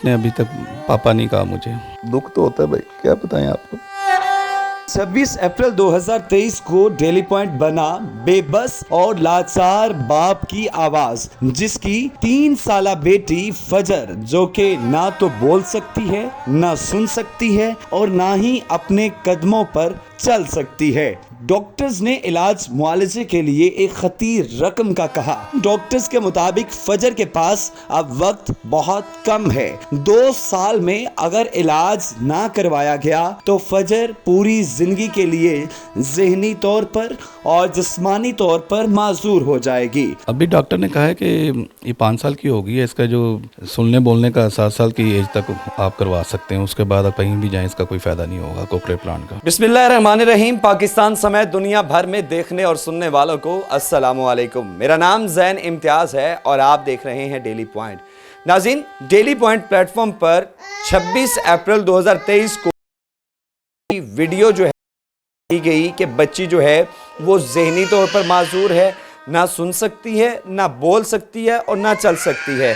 उसने अभी तक पापा नहीं कहा मुझे। दुख तो होता है भाई, क्या बताएं आपको। 26 अप्रैल 2023 को डेली पॉइंट बना बेबस और लाचार बाप की आवाज, जिसकी 3 साला बेटी फजर, जो कि ना तो बोल सकती है, ना सुन सकती है और ना ही अपने कदमों पर चल सकती है। डॉक्टर्स ने इलाज मुआवजे के लिए एक खतीर रकम का कहा। डॉक्टर्स के मुताबिक फजर के पास अब वक्त बहुत कम है। 2 साल में अगर इलाज ना करवाया गया तो फजर पूरी जिंदगी के लिए ज़हनी तौर पर और जिस्मानी तौर पर माजूर हो जाएगी। अभी डॉक्टर ने कहा है कि ये 5 साल की होगी है, इसका जो सुनने बोलने का 7 साल की एज तक आप करवा सकते हैं, उसके बाद आप कहीं भी जाएं इसका कोई फ़ायदा नहीं होगा कोकलेर प्लांट का। बिस्मिल्लाहिर्रहमानिर्रहीम। पाकिस्तान समेत दुनिया भर में देखने और सुनने वालों को अस्सलामु अलैकुम। मेरा नाम ज़ैन इम्तियाज़ है और आप देख रहे हैं डेली पॉइंट। नाज़रीन, डेली पॉइंट प्लेटफॉर्म पर 26 अप्रैल 2023 को वीडियो जो है की गई कि बच्ची जो है वो ज़हनी तौर पर माजूर है, ना सुन सकती है, ना बोल सकती है और ना चल सकती है।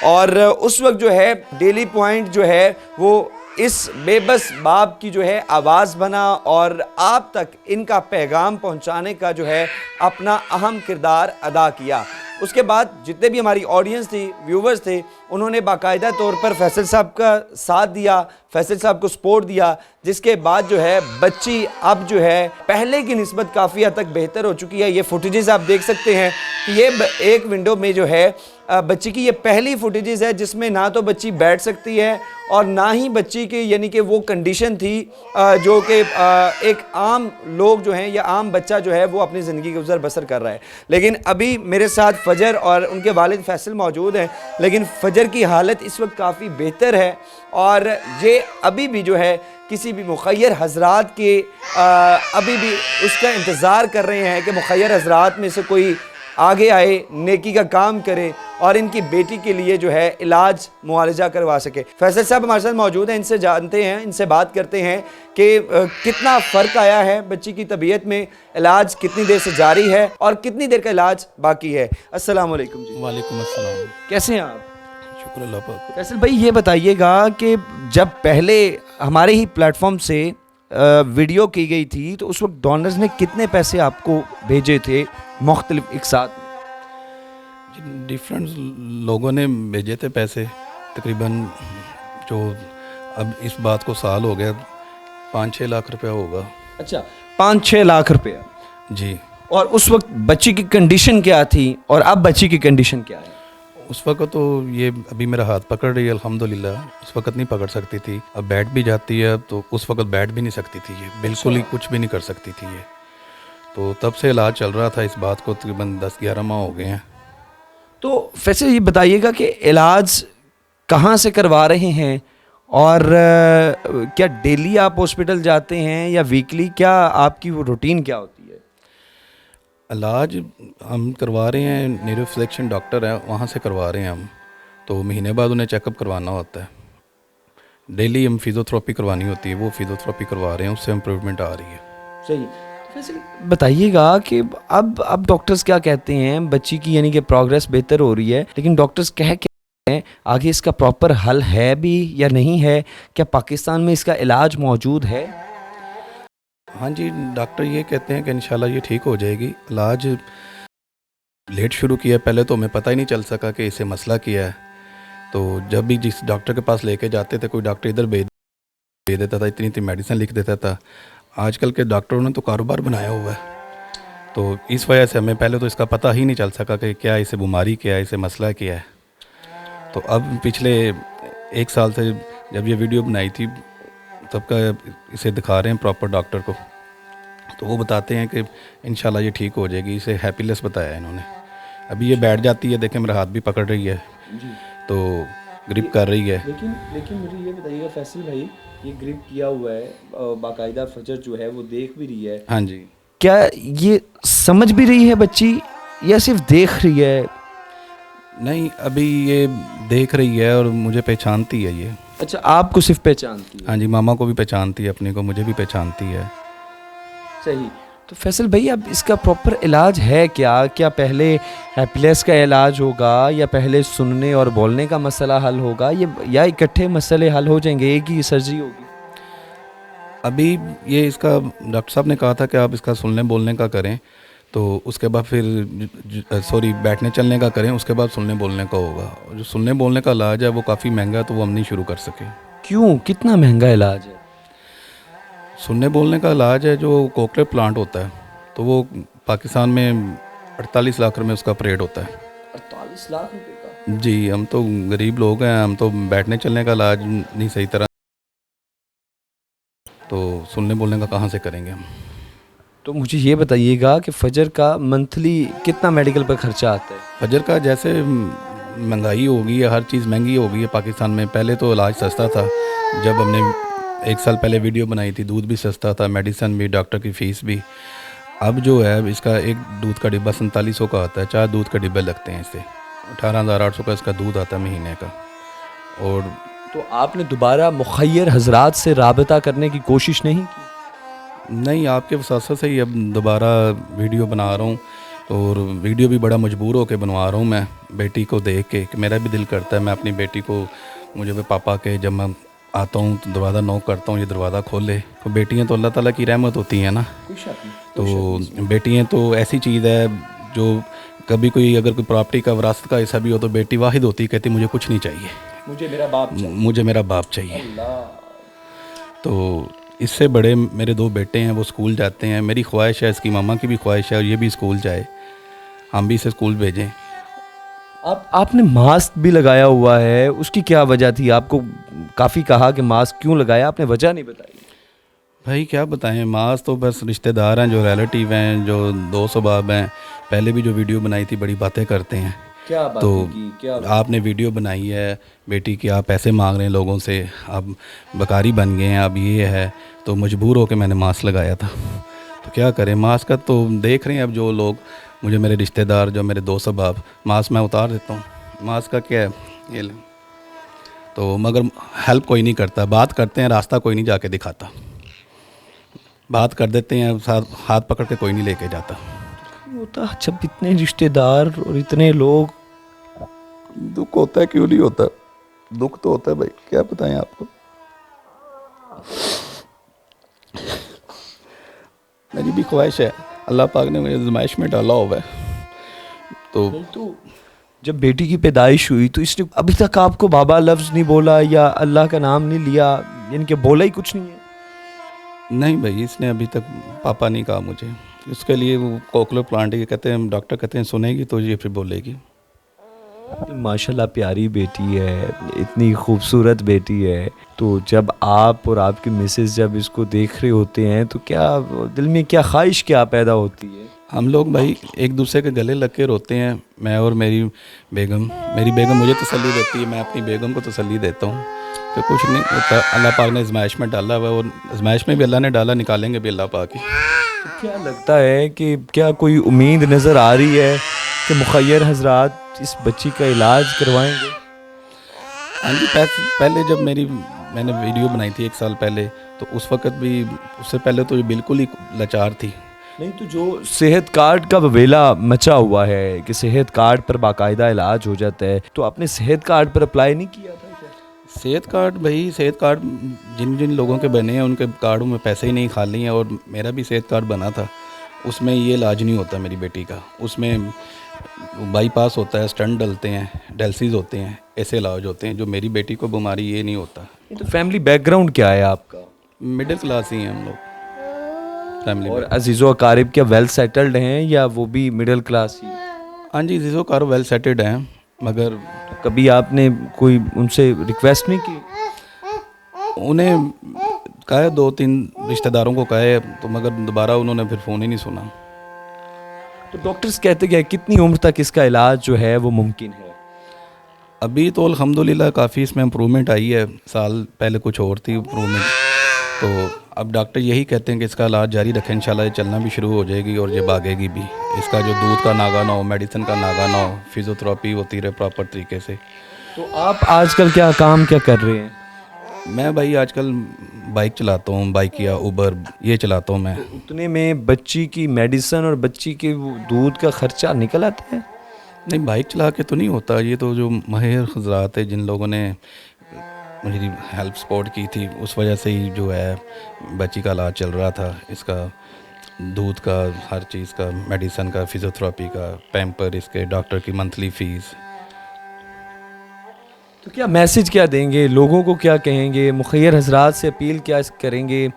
और उस वक्त जो है डेली पॉइंट जो है वो इस बेबस बाप की जो है आवाज़ बना और आप तक इनका पैगाम पहुंचाने का जो है अपना अहम किरदार अदा किया। उसके बाद जितने भी हमारी ऑडियंस थी, व्यूवर्स थे, उन्होंने बाकायदा तौर पर फैसल साहब का साथ दिया, फैसल साहब को सपोर्ट दिया, जिसके बाद जो है बच्ची अब जो है पहले की निस्बत काफ़ी हद तक बेहतर हो चुकी है। ये फुटेजेस आप देख सकते हैं कि ये एक विंडो में जो है बच्ची की ये पहली फुटेजेस है जिसमें ना तो बच्ची बैठ सकती है और ना ही बच्ची की यानी कि वो कंडीशन थी जो कि एक आम लोग जो हैं या आम बच्चा जो है वो अपनी ज़िंदगी गुजर बसर कर रहा है। लेकिन अभी मेरे साथ फजर और उनके वालिद फैसल मौजूद हैं, लेकिन फजर की हालत इस वक्त काफ़ी बेहतर है और ये अभी भी जो है किसी भी मुखय्यर हजरात के अभी भी उसका इंतज़ार कर रहे हैं कि मुखय्यर हजरात में से कोई आगे आए, नेकी का काम करे और इनकी बेटी के लिए जो है इलाज मुआवजा करवा सके। फैसल साहब हमारे साथ मौजूद हैं, इनसे जानते हैं, इनसे बात करते हैं कि कितना फ़र्क आया है बच्ची की तबीयत में, इलाज कितनी देर से जारी है और कितनी देर का इलाज बाकी है। अस्सलाम वालेकुम जी। वालेकुम अस्सलाम। कैसे हैं आप? शुक्र अल्लाह पाक। फैसल भाई, ये बताइएगा कि जब पहले हमारे ही प्लेटफॉर्म से वीडियो की गई थी तो उस वक्त डोनर्स ने कितने पैसे आपको भेजे थे मुख्तलिफ एक साथ? डिफरेंट लोगों ने भेजे थे पैसे, तकरीबन जो अब इस बात को साल हो गया 5-6 लाख रुपया होगा। अच्छा, 5-6 लाख रुपया जी। और उस वक्त बच्ची की कंडीशन क्या थी और अब बच्ची की कंडीशन क्या है? उस वक्त तो ये अभी मेरा हाथ पकड़ रही है अल्हम्दुलिल्लाह, उस वक्त नहीं पकड़ सकती थी, अब बैठ भी जाती है, तो उस वक्त बैठ भी नहीं सकती थी, ये बिल्कुल ही कुछ भी नहीं कर सकती थी ये। तो तब से इलाज चल रहा था, इस बात को तकरीबन 10-11 माह हो गए हैं। तो वैसे ये बताइएगा कि इलाज कहाँ से करवा रहे हैं और क्या डेली आप हॉस्पिटल जाते हैं या वीकली, क्या आपकी वो रूटीन क्या होती है? इलाज हम करवा रहे हैं, न्यूरो सिलेक्शन डॉक्टर है, वहाँ से करवा रहे हैं हम, तो महीने बाद उन्हें चेकअप करवाना होता है। डेली हम फिजियोथेरेपी करवानी होती है, वो फिजियोथेरेपी करवा रहे हैं, उससे इम्प्रूवमेंट आ रही है। सही। वैसे बताइएगा कि अब डॉक्टर्स क्या कहते हैं, बच्ची की यानी कि प्रोग्रेस बेहतर हो रही है, लेकिन डॉक्टर्स क्या हैं आगे इसका प्रॉपर हल है भी या नहीं है? क्या पाकिस्तान में इसका इलाज मौजूद है? हाँ जी, डॉक्टर ये कहते हैं कि इंशाल्लाह ये ठीक हो जाएगी। इलाज लेट शुरू किया, पहले तो हमें पता ही नहीं चल सका कि इसे मसला क्या है, तो जब भी जिस डॉक्टर के पास लेके जाते थे, कोई डॉक्टर इधर भेज देता था, इतनी इतनी मेडिसिन लिख देता था। आजकल के डॉक्टरों ने तो कारोबार बनाया हुआ है, तो इस वजह से हमें पहले तो इसका पता ही नहीं चल सका कि क्या इसे बीमारी क्या है, इसे मसला क्या है। तो अब पिछले 1 साल से जब ये वीडियो बनाई थी तब का इसे दिखा रहे हैं प्रॉपर डॉक्टर को, तो वो बताते हैं कि इंशाल्लाह ये ठीक हो जाएगी। इसे हैप्पीलेस बताया है इन्होंने। अभी ये बैठ जाती है, देखें मेरा हाथ भी पकड़ रही है जी। तो ग्रिप कर रही है। लेकिन मुझे ये बताइएगा फैसल भाई, ये ग्रिप किया हुआ है, बाकायदा फजर जो है वो देख भी रही है। हाँ जी। क्या ये समझ भी रही है बच्ची या सिर्फ देख रही है? नहीं, अभी ये देख रही है और मुझे पहचानती है ये। अच्छा, आपको सिर्फ पहचानती है? हाँ जी, मामा को भी पहचानती है अपने को, मुझे भी पहचानती है। सही। तो फैसल भाई, अब इसका प्रॉपर इलाज है क्या? क्या पहले हैप्पीनेस का इलाज होगा, या पहले सुनने और बोलने का मसला हल होगा, या इकट्ठे मसले हल हो जाएंगे, एक ही सर्जरी होगी? अभी ये इसका डॉक्टर साहब ने कहा था कि आप इसका सुनने बोलने का करें, तो उसके बाद फिर सॉरी बैठने चलने का करें, उसके बाद सुनने बोलने का होगा। और जो सुनने बोलने का इलाज है वो काफ़ी महंगा है, तो वो हम नहीं शुरू कर सके। क्यों, कितना महंगा इलाज है? सुनने बोलने का इलाज है जो कोकलेर प्लांट होता है, तो वो पाकिस्तान में 48 लाख में उसका ऑपरेट होता है। 48 लाख रुपए का? जी, हम तो गरीब लोग हैं, हम तो बैठने चलने का इलाज नहीं सही तरह, तो सुनने बोलने का कहाँ से करेंगे हम। तो मुझे ये बताइएगा कि फजर का मंथली कितना मेडिकल पर खर्चा आता है? फजर का जैसे महंगाई हो गई है, हर चीज़ महंगी हो गई है पाकिस्तान में। पहले तो इलाज सस्ता था, जब हमने 1 साल पहले वीडियो बनाई थी, दूध भी सस्ता था, मेडिसिन भी, डॉक्टर की फ़ीस भी। अब जो है इसका एक दूध का डिब्बा 4700 का आता है, 4 दूध के डिब्बे लगते हैं इससे, 18,800 का इसका दूध आता है महीने का। और तो आपने दोबारा मुखय्यर हजरात से राबता करने की कोशिश नहीं की? नहीं, आपके वसावत से ही अब दोबारा वीडियो बना रहा हूँ, और वीडियो भी बड़ा मजबूर होकर बनवा रहा हूँ मैं, बेटी को देख के कि मेरा भी दिल करता है मैं अपनी बेटी को, मुझे भी पापा के जब मैं आता हूँ तो दरवाज़ा नॉक करता हूँ, ये दरवाज़ा खोले। तो बेटियाँ तो अल्लाह ताला की रहमत होती हैं ना, तो बेटियाँ तो ऐसी चीज़ है जो कभी कोई अगर कोई प्रॉपर्टी का विरासत का हिस्सा भी हो तो बेटी वाहिद होती है, कहती मुझे कुछ नहीं चाहिए, मुझे मेरा बाप चाहिए। मुझे मेरा बाप चाहिए। तो इससे बड़े मेरे 2 बेटे हैं, वो स्कूल जाते हैं, मेरी ख्वाहिश है, इसकी मामा की भी ख्वाहिश है, और ये भी स्कूल जाए, हम भी इसे स्कूल भेजें। आपने मास्क भी लगाया हुआ है, उसकी क्या वजह थी? आपको काफ़ी कहा कि मास्क क्यों लगाया, आपने वजह नहीं बताई। भाई क्या बताएं, मास तो बस रिश्तेदार हैं, जो रिलेटिव हैं, जो दोस्त अहबाब हैं, पहले भी जो वीडियो बनाई थी बड़ी बातें करते हैं। क्या बात तो की? क्या आपने वीडियो बनाई है बेटी की, आप पैसे मांग रहे हैं लोगों से, आप बकारी बन गए हैं, अब ये है, तो मजबूर होकर मैंने मास्क लगाया था। तो क्या करें, मास्क का तो देख रहे हैं अब जो लोग, मुझे मेरे रिश्तेदार, जो मेरे दोस्त अहबाब, मास्क मैं उतार देता हूँ, मास्क का क्या है ये ले। तो मगर हेल्प कोई नहीं करता, बात करते हैं, रास्ता कोई नहीं जाके दिखाता, बात कर देते हैं, साथ हाथ पकड़ के कोई नहीं लेके जाता। होता जब इतने रिश्तेदार और इतने लोग। दुख होता है, क्यों नहीं होता, दुख तो होता है भाई, क्या बताएं आपको। मेरी भी ख्वाहिश है, अल्लाह पाक ने मुझे आज़माइश में डाला हुआ है। तो जब बेटी की पैदाइश हुई तो इसने अभी तक आपको बाबा लफ्ज़ नहीं बोला, या अल्लाह का नाम नहीं लिया, यानी कि बोला ही कुछ नहीं है? नहीं भाई, इसने अभी तक पापा नहीं कहा मुझे। उसके लिए वो कोकलेर प्लांट है, कहते हैं डॉक्टर कहते हैं सुनेगी तो ये फिर बोलेगी। माशाल्लाह प्यारी बेटी है, इतनी खूबसूरत बेटी है। तो जब आप और आपकी मिसेस जब इसको देख रहे होते हैं तो क्या दिल में क्या ख्वाहिश क्या पैदा होती है? हम लोग भाई एक दूसरे के गले लग के रोते हैं, मैं और मेरी बेगम। मेरी बेगम मुझे तसल्ली देती है, मैं अपनी बेगम को तसल्ली देता हूँ कि कुछ नहीं होता, अल्लाह पाक ने आज़माइश में डाला हुआ है, और आज़माइश में भी अल्लाह ने डाला, निकालेंगे भी अल्लाह पाक ही। तो क्या लगता है कि क्या कोई उम्मीद नज़र आ रही है कि मुखय्यर हजरात इस बच्ची का इलाज करवाएंगे? हाँ जी, पहले जब मैंने वीडियो बनाई थी 1 साल पहले, तो उस वक़्त भी, उससे पहले तो ये बिल्कुल ही लाचार थी। नहीं, तो जो सेहत कार्ड का वेला मचा हुआ है कि सेहत कार्ड पर बाकायदा इलाज हो जाता है, तो आपने सेहत कार्ड पर अप्लाई नहीं किया था क्या? सेहत कार्ड भाई, सेहत कार्ड जिन जिन लोगों के बने हैं उनके कार्डों में पैसे ही नहीं खाली हैं, और मेरा भी सेहत कार्ड बना था, उसमें ये इलाज नहीं होता मेरी बेटी का। उसमें बाईपास होता है, स्टंट डलते हैं, डायलिसिस होते हैं, ऐसे इलाज होते हैं। जो मेरी बेटी को बीमारी ये नहीं होता। तो फैमिली बैकग्राउंड क्या है आपका? मिडिल क्लास ही हैं हम लोग फैमिली और में। अजीज़ो अकारिब क्या वेल सेटल्ड हैं, या वो भी मिडिल क्लास ही? हाँ जी, जीजो कार वेल सेटेड हैं, मगर कभी आपने कोई उनसे रिक्वेस्ट नहीं की? उन्हें कहा है, 2-3 रिश्तेदारों को कहा है, तो मगर दोबारा उन्होंने फिर फ़ोन ही नहीं सुना। तो डॉक्टर्स कहते क्या कितनी उम्र तक इसका इलाज जो है वो मुमकिन है? अभी तो अल्हम्दुलिल्लाह काफ़ी इसमें इम्प्रूवमेंट आई है, साल पहले कुछ और थी इम्प्रूवमेंट। तो अब डॉक्टर यही कहते हैं कि इसका इलाज जारी रखें, इंशाल्लाह ये चलना भी शुरू हो जाएगी और ये भागेगी भी। इसका जो दूध का नागा ना हो, मेडिसिन का नागा ना हो, फिजियोथेरेपी होती रहे प्रॉपर तरीके से। तो आप आजकल क्या कर रहे हैं? मैं भाई आजकल बाइक चलाता हूँ, बाइक या उबर ये चलाता हूँ मैं। उतने में बच्ची की मेडिसिन और बच्ची के वो दूध का खर्चा निकल आता है? नहीं, बाइक चला के तो नहीं होता, ये तो जो माहिर हजरात है जिन लोगों ने मेरी हेल्प सपोर्ट की थी उस वजह से ही जो है बच्ची का इलाज चल रहा था। इसका दूध का, हर चीज़ का, मेडिसिन का, फिजियोथेरेपी का, पैम्पर, इसके डॉक्टर की मंथली फ़ीस। तो क्या मैसेज क्या देंगे लोगों को, क्या कहेंगे, मुखैर हजरात से अपील क्या करेंगे?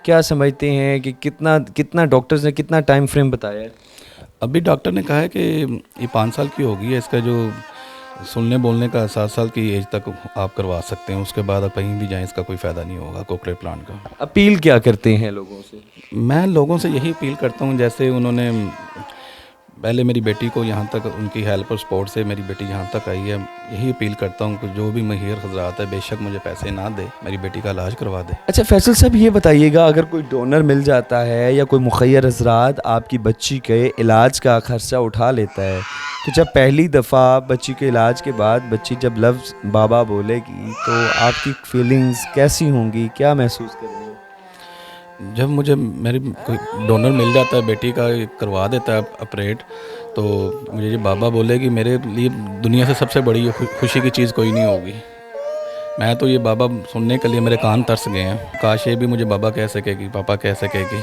क्या समझते हैं कि कितना कितना डॉक्टर्स ने कितना टाइम फ्रेम बताया है? अभी डॉक्टर ने कहा है कि ये 5 साल की होगी है, इसका जो सुनने बोलने का 7 साल की एज तक आप करवा सकते हैं, उसके बाद आप कहीं भी जाएं इसका कोई फ़ायदा नहीं होगा कोक्लियर प्लांट का। अपील क्या करते हैं लोगों से? मैं लोगों से यही अपील करता हूँ, जैसे उन्होंने पहले मेरी बेटी को यहाँ तक, उनकी हेल्प और सपोर्ट से मेरी बेटी यहाँ तक आई है, यही अपील करता हूँ कि जो भी माहिर हजरात है बेशक मुझे पैसे ना दे, मेरी बेटी का इलाज करवा दे। अच्छा फैसल साहब, ये बताइएगा, अगर कोई डोनर मिल जाता है या कोई मुखैर हजरात आपकी बच्ची के इलाज का खर्चा उठा लेता है, तो जब पहली दफ़ा बच्ची के इलाज के बाद बच्ची जब लफ्ज़ बाबा बोलेगी तो आपकी फीलिंग्स कैसी होंगी, क्या महसूस करेंगे? जब मुझे मेरी कोई डोनर मिल जाता है, बेटी का करवा देता है ऑपरेट, तो मुझे ये बाबा बोलेगी, मेरे लिए दुनिया से सबसे बड़ी खुशी की चीज़ कोई नहीं होगी। मैं तो ये बाबा सुनने के लिए मेरे कान तरस गए हैं, काश ये भी मुझे बाबा कह सकेगी, पापा कह सकेगी।